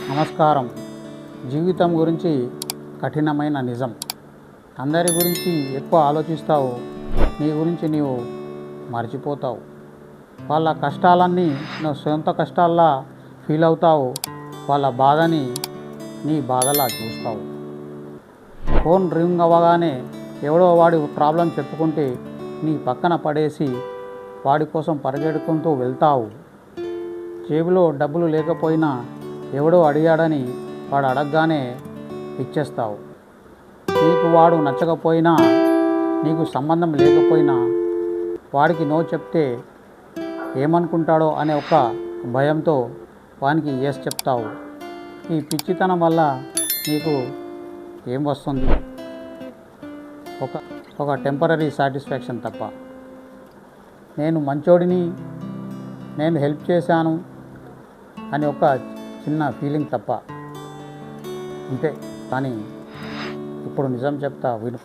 నమస్కారం. జీవితం గురించి కఠినమైన నిజం. అందరి గురించి ఎక్కువ ఆలోచిస్తావు, నీ గురించి నీవు మర్చిపోతావు. వాళ్ళ కష్టాలన్నీ నువ్వు సొంత కష్టాల్లా ఫీల్ అవుతావు, వాళ్ళ బాధని నీ బాధలా చూస్తావు. ఫోన్ రింగ్ అవ్వగానే ఎవడో వాడి ప్రాబ్లం చెప్పుకుంటే నీ పక్కన పడేసి వాడి కోసం పరిగెడుకుంటూ వెళ్తావు. జేబులో డబ్బులు లేకపోయినా ఎవడో అడిగాడని వాడు అడగగానే ఇచ్చేస్తావు. నీకు వాడు నచ్చకపోయినా, నీకు సంబంధం లేకపోయినా వాడికి నో చెప్తే ఏమనుకుంటాడో అనే ఒక భయంతో వానికి ఎస్ చెప్తావు. ఈ పిచ్చితనం వల్ల నీకు ఏం వస్తుంది? ఒక టెంపరరీ సాటిస్ఫాక్షన్ తప్ప. నేను మంచోడిని, నేను హెల్ప్ చేశాను అని ఒక చిన్న ఫీలింగ్ తప్ప, అంతే. కానీ ఇప్పుడు నిజం చెప్తా విను.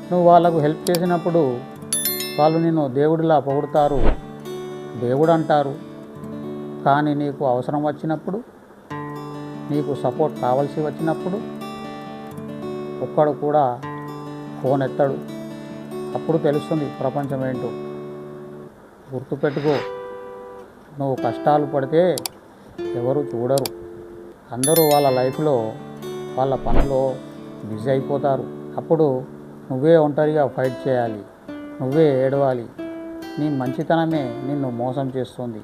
నువ్వు వాళ్ళకు హెల్ప్ చేసినప్పుడు వాళ్ళు నిన్ను దేవుడిలా పొగుడుతారు, దేవుడు అంటారు. కానీ నీకు అవసరం వచ్చినప్పుడు, నీకు సపోర్ట్ కావాల్సి వచ్చినప్పుడు ఒక్కడు కూడా ఫోన్ ఎత్తాడు. అప్పుడు తెలుస్తుంది ప్రపంచం ఏంటో. గుర్తుపెట్టుకో, నువ్వు కష్టాలు పడితే ఎవరు చూడరు. అందరూ వాళ్ళ లైఫ్లో వాళ్ళ పనిలో బిజీ అయిపోతారు. అప్పుడు నువ్వే ఒంటరిగా ఫైట్ చేయాలి, నువ్వే ఏడవాలి. నీ మంచితనమే నిన్ను మోసం చేస్తుంది,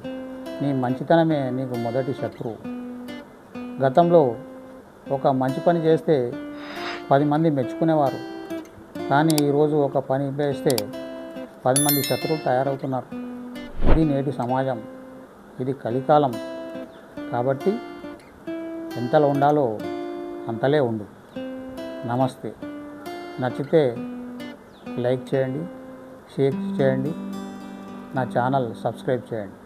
నీ మంచితనమే నీకు మొదటి శత్రువు. గతంలో ఒక మంచి పని చేస్తే 10 మంది మెచ్చుకునేవారు, కానీ ఈరోజు ఒక పని చేస్తే 10 మంది శత్రువులు తయారవుతున్నారు. ఇది నేటి సమాజం, ఇది కలికాలం. కాబట్టి ఎంతలో ఉండాలో అంతలే ఉండు. నమస్తే. నచ్చితే లైక్ చేయండి, షేర్ చేయండి, నా ఛానల్ సబ్స్క్రైబ్ చేయండి.